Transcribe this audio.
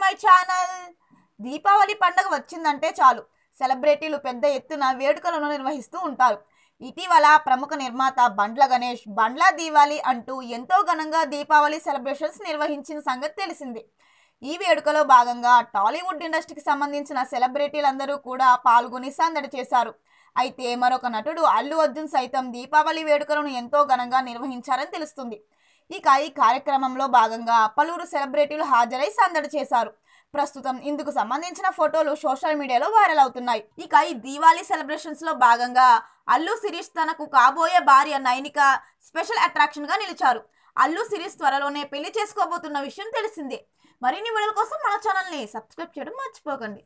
My channel. Deepavali పండుగ వచ్చిందంటే చాలు సెలబ్రిటీలు పెద్ద ఎత్తున వేడుకలను నిర్వహిస్తూ ఉంటారు. ఇటీవల ప్రముఖ నిర్మాత బండ్ల గణేష్ బండ్ల దీవాలి అంటూ ఎంతో ఘనంగా దీపావళి సెలబ్రేషన్స్ నిర్వహించిన సంగతి తెలిసింది. ఈ వేడుకలో భాగంగా టాలీవుడ్ ఇండస్ట్రీకి సంబంధించిన సెలబ్రిటీలందరూ కూడా పాల్గొని సందడి చేశారు. అయితే మరొక నటుడు అల్లు అర్జున్ సైతం దీపావళి వేడుకలను ఎంతో ఘనంగా నిర్వహించారని తెలుస్తుంది. ఇక ఈ కార్యక్రమంలో భాగంగా పలువురు సెలబ్రిటీలు హాజరై సందడి చేశారు. ప్రస్తుతం ఇందుకు సంబంధించిన ఫోటోలు సోషల్ మీడియాలో వైరల్ అవుతున్నాయి. ఇక ఈ దీవాళీ సెలబ్రేషన్స్ లో భాగంగా అల్లు శిరీష్ తనకు కాబోయే భార్య నైనిక స్పెషల్ అట్రాక్షన్ గా నిలిచారు. అల్లు శిరీష్ త్వరలోనే పెళ్లి చేసుకోబోతున్న విషయం తెలిసిందే. మరిన్ని వీడియోల కోసం మన ఛానల్ని సబ్స్క్రైబ్ చేయడం మర్చిపోకండి.